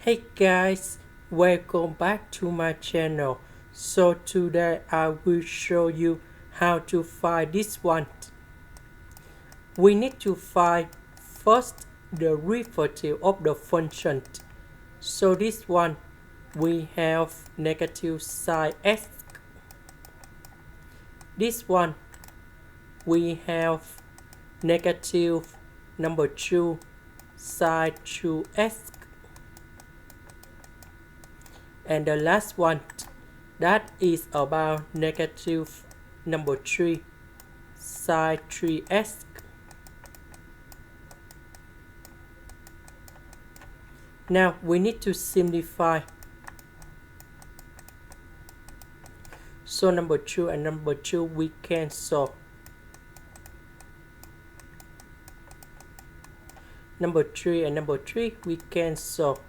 Hey guys, welcome back to my channel. So today I will show you how to find this one. We need to find first the derivative of the function. So this one we have negative sine x. This one we have negative number 2 sine 2x. And the last one, that is about negative number 3 sine 3x. Now we need to simplify. So number 2 and number 2 we cancel. Number 3 and number 3 we cancel.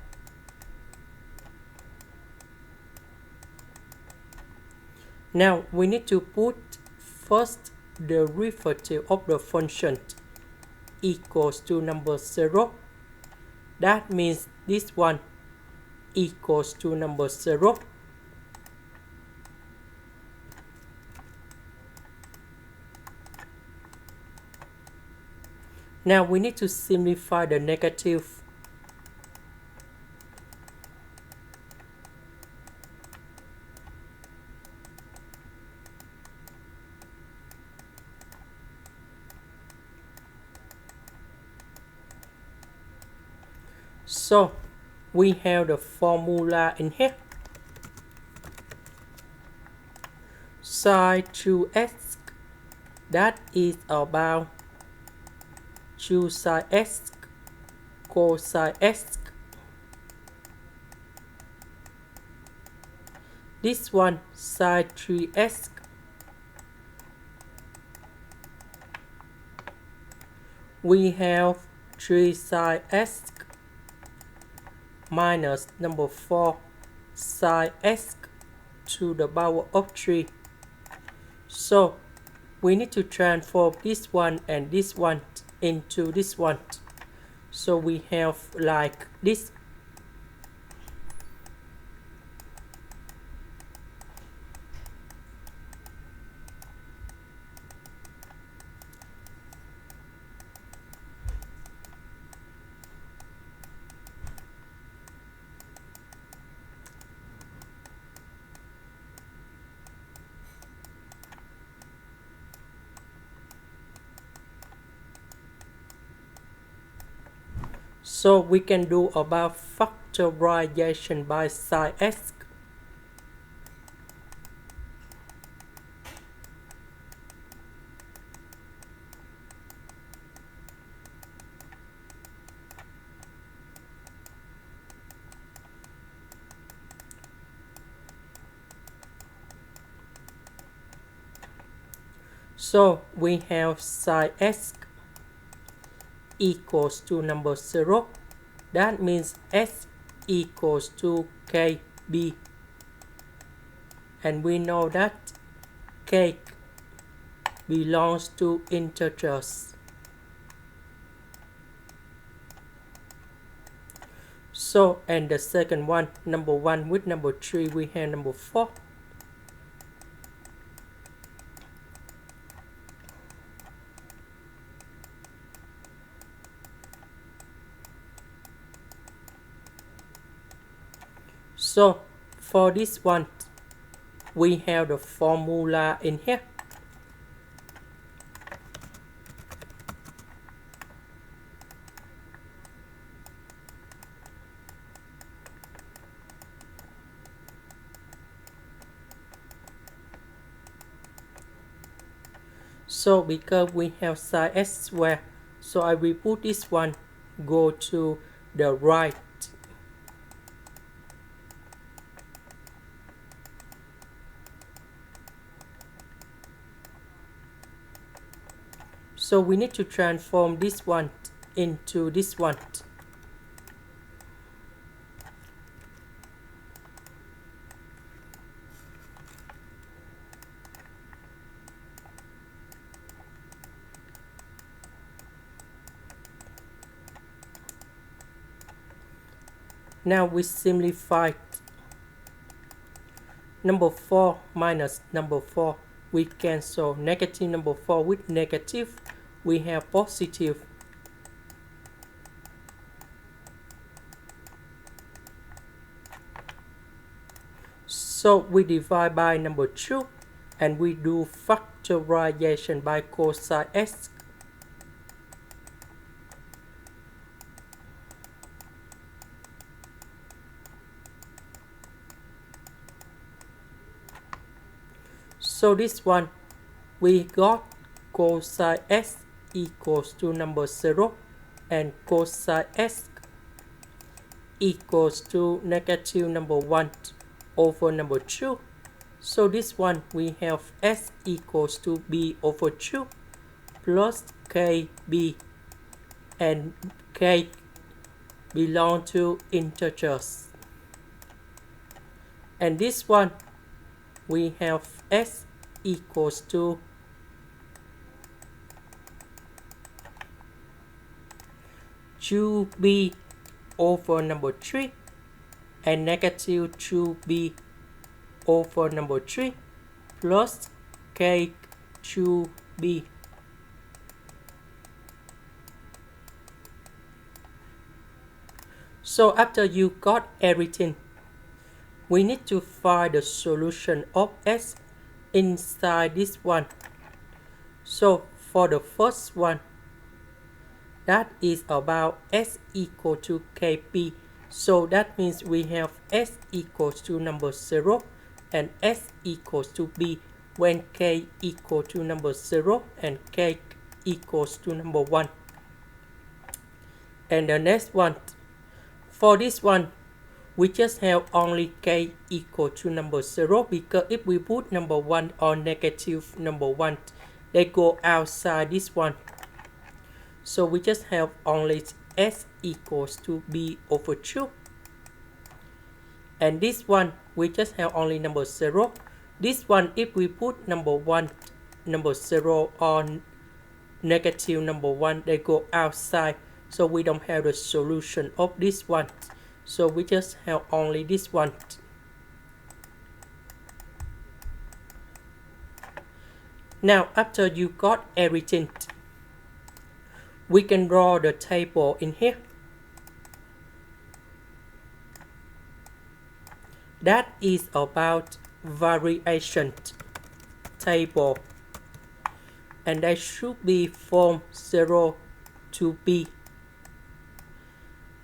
Now we need to put first the derivative of the function equals to number 0. That means this one equals to number 0. Now we need to simplify the negative. So we have the formula in here. Sine 2x, that is about 2 sine x cosine x. This one sine 3x. We have 3 sine x minus number 4 sine x to the power of 3. So we need to transform this one and this one into this one. So we have like this. So we can do about factorization by sine x. So we have sine x equals to number 0. That means x equals to kb. And we know that k belongs to integers. So, and the second one, number 1 with number 3, we have number 4. So for this one, we have the formula in here. So because we have sine x squared, so I will put this one go to the right. So we need to transform this one into this one. Now we simplify number 4 minus number 4. We cancel negative number 4 with negative. We have positive. So we divide by number 2 and we do factorization by cosx. So this one we got cosx equals to number 0 and cosx equals to negative number 1 over number 2. So this one we have s equals to b over 2 plus kb, and k belong to integers. And this one we have s equals to b over number 3 and negative 2b over number 3 plus k 2b. So after you got everything, we need to find the solution of s inside this one. So for the first one, that is about s equal to kp. So that means we have s equals to number 0 and s equals to b when k equal to number 0 and k equals to number 1. And the next one, for this one, we just have only k equal to number 0 because if we put number 1 or negative number 1, they go outside this one. So we just have only s equals to b over 2. And this one, we just have only number 0. This one, if we put number 1, number 0 or negative number 1, they go outside. So we don't have the solution of this one. So we just have only this one. Now after you got everything, we can draw the table in here. That is about variation table, and they should be from 0 to b.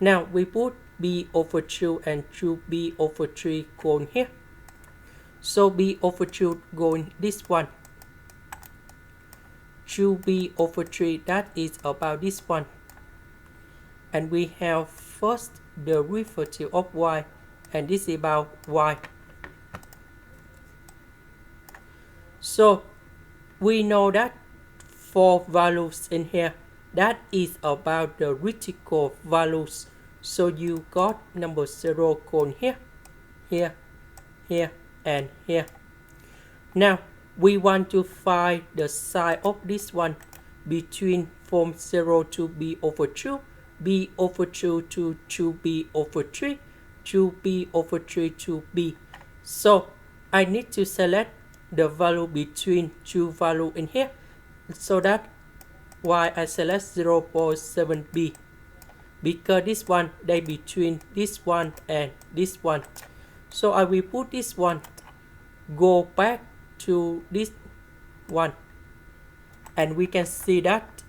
Now we put b over 2 and 2b over 3 go in here. So b over 2 go in this one. 2b over 3, that is about this one. And we have first the derivative of y, and this is about y. So we know that for values in here, that is about the critical values. So you got number 0 going here, here, here, and here. Now we want to find the sign of this one between from 0 to b over 2, b over 2 to 2b over 3, 2b over 3 to b. So I need to select the value between two values in here. So that why I select 0.7b, because this one they between this one and this one. So I will put this one go back to this one, and we can see that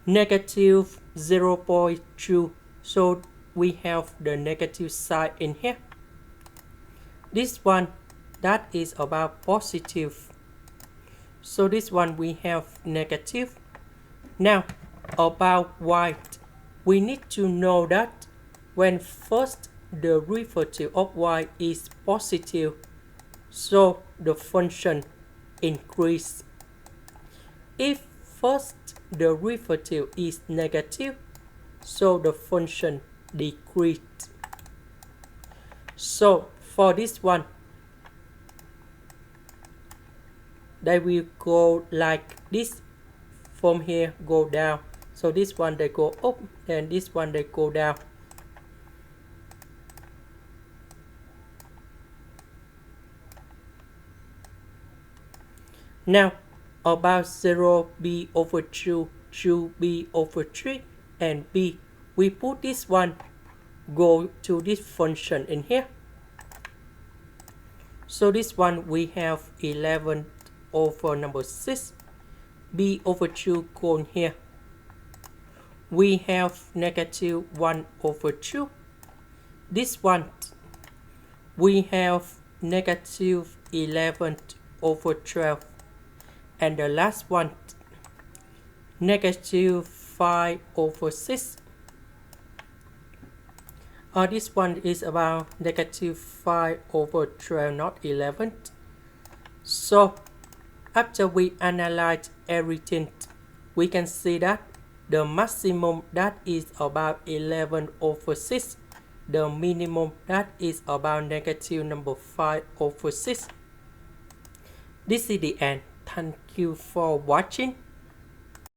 negative 0.2. So we have the negative side in here. This one, that is about positive. So this one we have negative. Now about y, we need to know that when first the derivative of y is positive, so the function increase. If first the derivative is negative, so the function decrease. So for this one, they will go like this. From here go down. So this one they go up, and this one they go down. Now, about 0, b over 2, 2b over 3, and b, we put this one, go to this function in here. So this one we have 11 over number 6, b over 2 go in here. We have negative 1 over 2. This one, we have negative 11 over 12. And the last one, negative 5 over 6. This one is about negative 5 over 12, not 11. So, after we analyze everything, we can see that the maximum that is about 11 over 6. The minimum that is about negative number 5 over 6. This is the end. Thank you for watching.